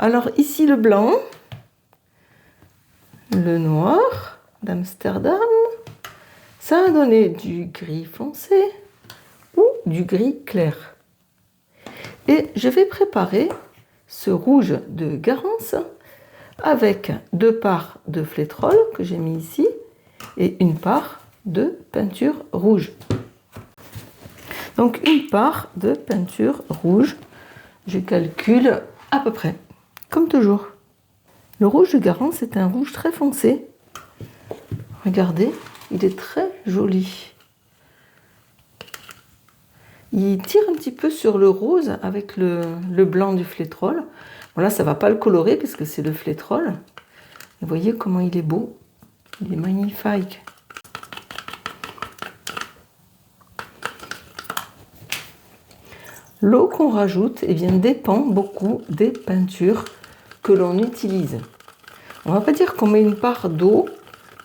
Alors ici le blanc, le noir d'Amsterdam, ça a donné du gris foncé ou du gris clair. Et je vais préparer ce rouge de Garance avec 2 parts de flétrol que j'ai mis ici et une part de peinture rouge. Donc une part de peinture rouge, je calcule à peu près, comme toujours. Le rouge de Garance est un rouge très foncé. Regardez, il est très joli. Il tire un petit peu sur le rose avec le blanc du flétrol. Bon là, ça ne va pas le colorer parce que c'est le flétrol. Vous voyez comment il est beau. Il est magnifique. L'eau qu'on rajoute dépend beaucoup des peintures que l'on utilise. On ne va pas dire qu'on met une part d'eau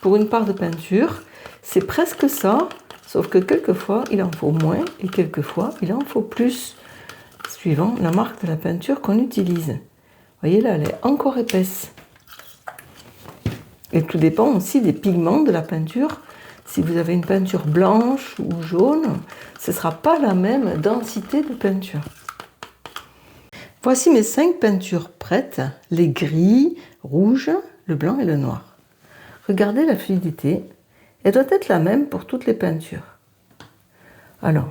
pour une part de peinture. C'est presque ça, sauf que quelquefois il en faut moins et quelquefois il en faut plus, suivant la marque de la peinture qu'on utilise. Vous voyez là, elle est encore épaisse. Et tout dépend aussi des pigments de la peinture. Si vous avez une peinture blanche ou jaune, ce ne sera pas la même densité de peinture. Voici mes 5 peintures prêtes, les gris, rouge, le blanc et le noir. Regardez la fluidité, elle doit être la même pour toutes les peintures. Alors,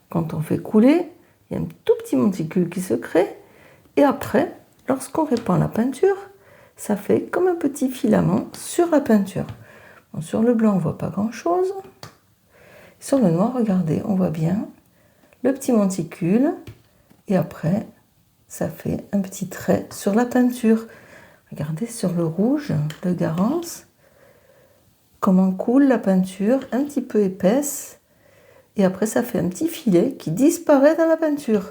quand on fait couler, il y a un tout petit monticule qui se crée et après, lorsqu'on répand la peinture, ça fait comme un petit filament sur la peinture. Bon, sur le blanc, on ne voit pas grand-chose. Sur le noir, regardez, on voit bien le petit monticule et après, ça fait un petit trait sur la peinture. Regardez sur le rouge de Garance, comment coule la peinture, un petit peu épaisse. Et après, ça fait un petit filet qui disparaît dans la peinture.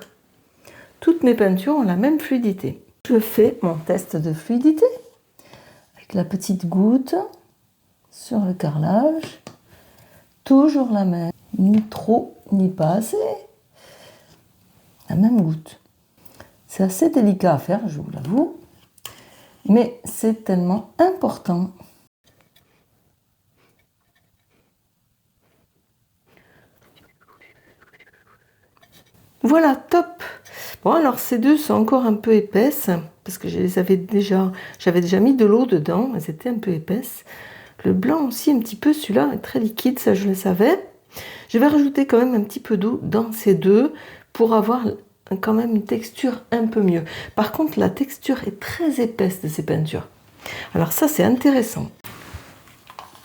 Toutes mes peintures ont la même fluidité. Je fais mon test de fluidité avec la petite goutte sur le carrelage. Toujours la même, ni trop, ni pas assez. La même goutte. C'est assez délicat à faire, je vous l'avoue, mais c'est tellement important. Voilà, top. Bon, alors ces deux sont encore un peu épaisses, parce que j'avais déjà mis de l'eau dedans, elles étaient un peu épaisses. Le blanc aussi un petit peu, celui-là est très liquide, ça je le savais. Je vais rajouter quand même un petit peu d'eau dans ces deux pour avoir quand même une texture un peu mieux. Par contre, la texture est très épaisse de ces peintures. Alors ça, c'est intéressant.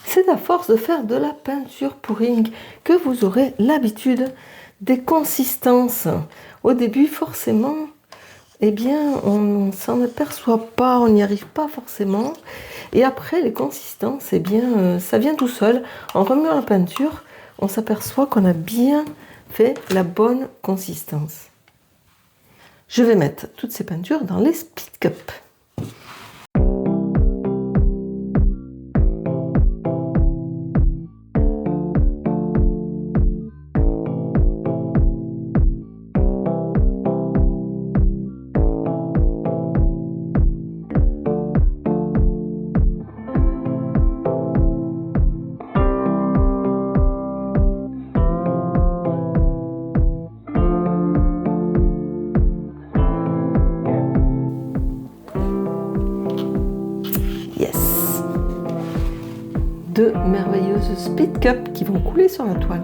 C'est à force de faire de la peinture pouring que vous aurez l'habitude des consistances. Au début, forcément, on ne s'en aperçoit pas, on n'y arrive pas forcément. Et après, les consistances, ça vient tout seul. En remuant la peinture, on s'aperçoit qu'on a bien fait la bonne consistance. Je vais mettre toutes ces peintures dans les Speed Cup. Deux merveilleuses Speed Cup qui vont couler sur la toile.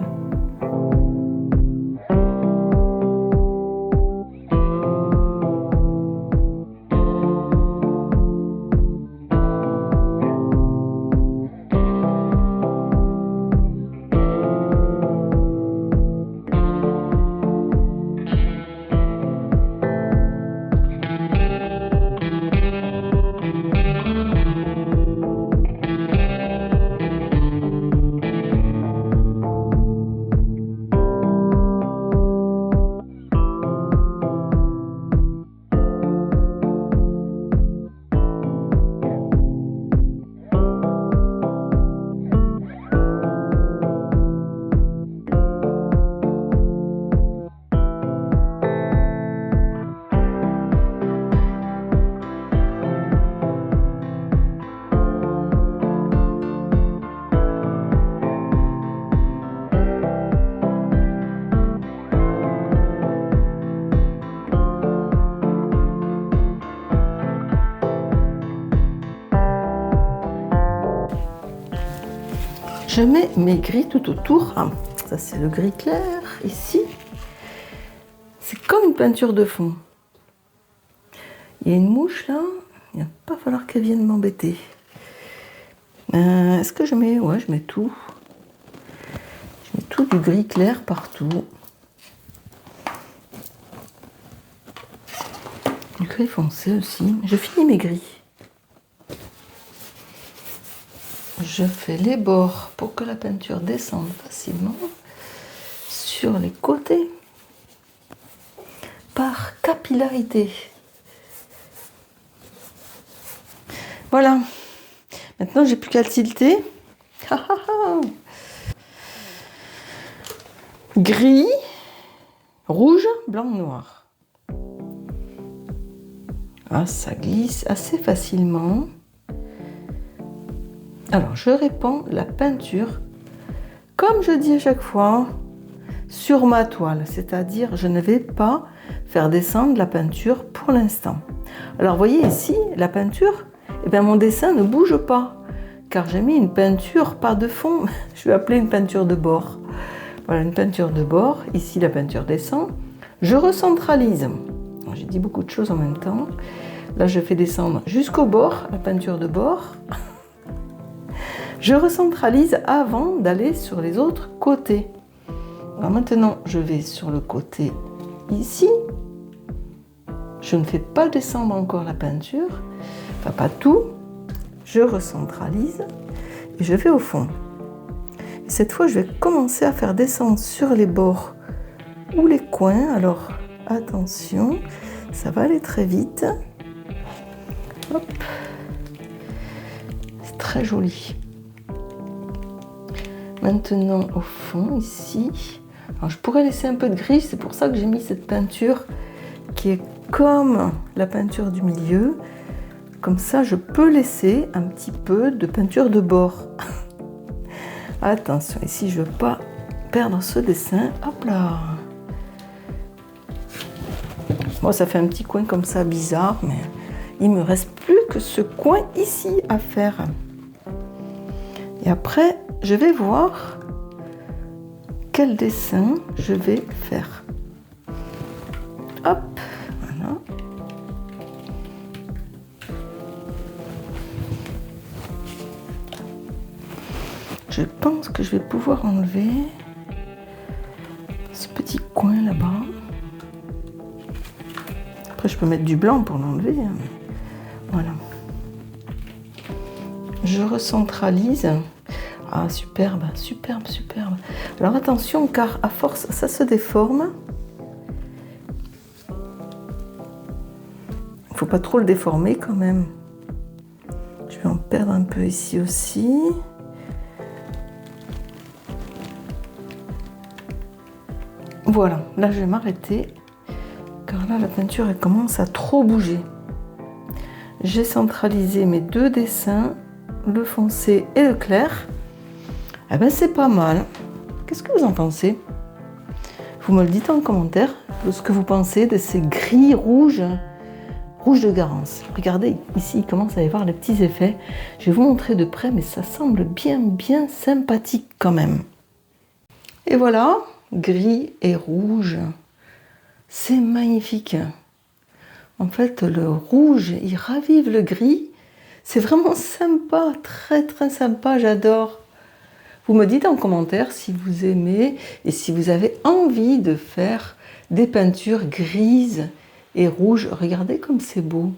je mets mes gris tout autour. Ah, ça c'est le gris clair ici. C'est comme une peinture de fond. Il y a une mouche là, il va pas falloir qu'elle vienne m'embêter. Est-ce que je mets... Ouais, je mets tout. Je mets tout du gris clair partout. Du gris foncé aussi. Je finis mes gris. Je fais les bords pour que la peinture descende facilement sur les côtés par capillarité. Voilà. Maintenant, j'ai plus qu'à le tilter. Gris, rouge, blanc, noir. Ah, ça glisse assez facilement. Alors, je répands la peinture, comme je dis à chaque fois, sur ma toile. C'est-à-dire, je ne vais pas faire descendre la peinture pour l'instant. Alors, vous voyez ici, la peinture, eh bien, mon dessin ne bouge pas, car j'ai mis une peinture pas de fond. Je vais appeler une peinture de bord. Voilà, une peinture de bord. Ici, la peinture descend. Je recentralise. J'ai dit beaucoup de choses en même temps. Là, je fais descendre jusqu'au bord, la peinture de bord. Je recentralise avant d'aller sur les autres côtés. Alors maintenant, je vais sur le côté ici. Je ne fais pas descendre encore la peinture. Enfin, pas tout. Je recentralise et je vais au fond. Et cette fois, je vais commencer à faire descendre sur les bords ou les coins. Alors, attention, ça va aller très vite. Hop. C'est très joli. Maintenant, au fond, ici, alors je pourrais laisser un peu de gris, c'est pour ça que j'ai mis cette peinture qui est comme la peinture du milieu. Comme ça, je peux laisser un petit peu de peinture de bord. Attention, ici, je ne veux pas perdre ce dessin. Hop là! Bon, ça fait un petit coin comme ça, bizarre, mais il me reste plus que ce coin ici à faire. Et après, je vais voir quel dessin je vais faire. Hop, voilà. Je pense que je vais pouvoir enlever ce petit coin là-bas. Après, je peux mettre du blanc pour l'enlever. Voilà. Je recentralise. Ah, superbe, superbe, superbe. Alors attention, car à force, ça se déforme. Il ne faut pas trop le déformer quand même. Je vais en perdre un peu ici aussi. Voilà, là je vais m'arrêter, car là la peinture elle commence à trop bouger. J'ai centralisé mes deux dessins, le foncé et le clair. Eh ben c'est pas mal. Qu'est-ce que vous en pensez? Vous me le dites en commentaire de ce que vous pensez de ces gris rouges, rouge de Garance. Regardez, ici il commence à y avoir les petits effets. Je vais vous montrer de près, mais ça semble bien sympathique quand même. Et voilà, gris et rouge. C'est magnifique. En fait, le rouge, il ravive le gris. C'est vraiment sympa, très sympa, j'adore. Vous me dites en commentaire si vous aimez et si vous avez envie de faire des peintures grises et rouges. Regardez comme c'est beau.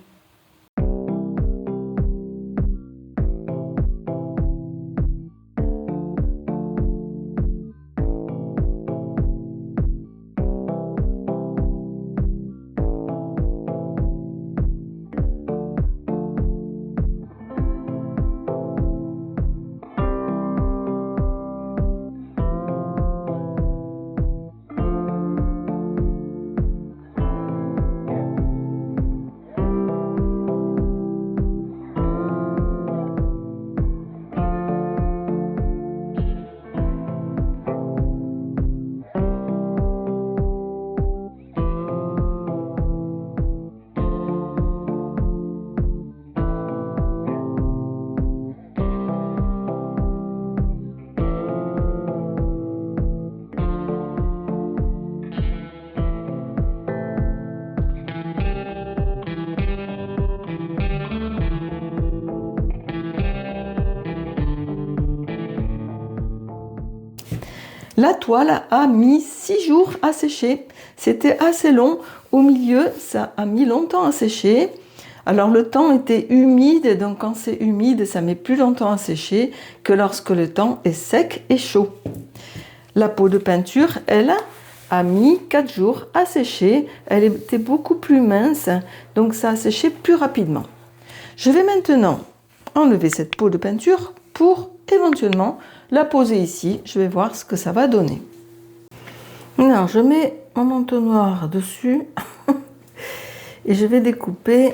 La toile a mis 6 jours à sécher. C'était assez long. Au milieu, ça a mis longtemps à sécher. Alors le temps était humide, donc quand c'est humide, ça met plus longtemps à sécher que lorsque le temps est sec et chaud. La peau de peinture, elle, a mis 4 jours à sécher. Elle était beaucoup plus mince, donc ça a séché plus rapidement. Je vais maintenant enlever cette peau de peinture pour éventuellement la poser ici. Je vais voir ce que ça va donner. Alors, je mets mon entonnoir dessus et je vais découper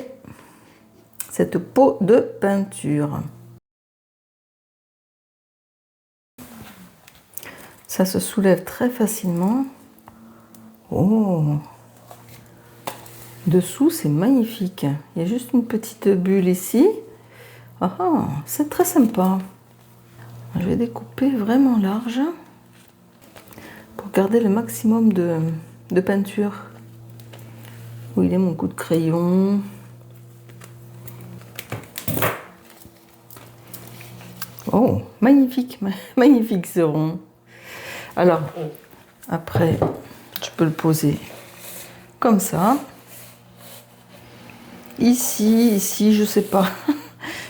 cette peau de peinture. Ça se soulève très facilement. Oh! Dessous, c'est magnifique. Il y a juste une petite bulle ici. Ah, c'est très sympa. Je vais découper vraiment large pour garder le maximum de peinture. Où il est mon coup de crayon? Oh, magnifique, magnifique ce rond. Alors, après, je peux le poser comme ça. Ici, je sais pas.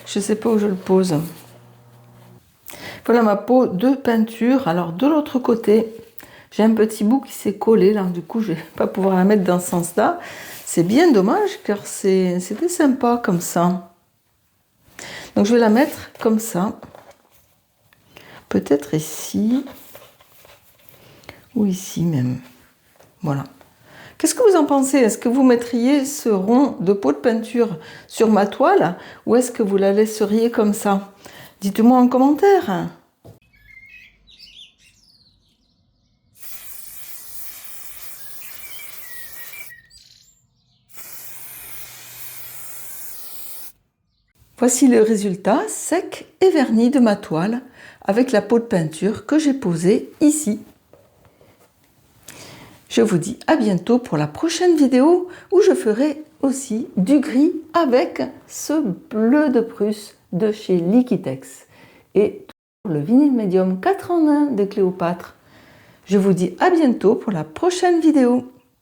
Je sais pas où je le pose. Voilà ma peau de peinture. Alors, de l'autre côté, j'ai un petit bout qui s'est collé là. Du coup, je vais pas pouvoir la mettre dans ce sens-là. C'est bien dommage car c'était sympa comme ça. Donc, je vais la mettre comme ça. Peut-être ici. Ou ici même. Voilà. Qu'est-ce que vous en pensez? Est-ce que vous mettriez ce rond de peau de peinture sur ma toile ou est-ce que vous la laisseriez comme ça? Dites-moi en commentaire. Voici le résultat sec et verni de ma toile avec la peau de peinture que j'ai posée ici. Je vous dis à bientôt pour la prochaine vidéo où je ferai aussi du gris avec ce bleu de Prusse de chez Liquitex et le vinyle médium 4 en 1 de Cléopâtre. Je vous dis à bientôt pour la prochaine vidéo.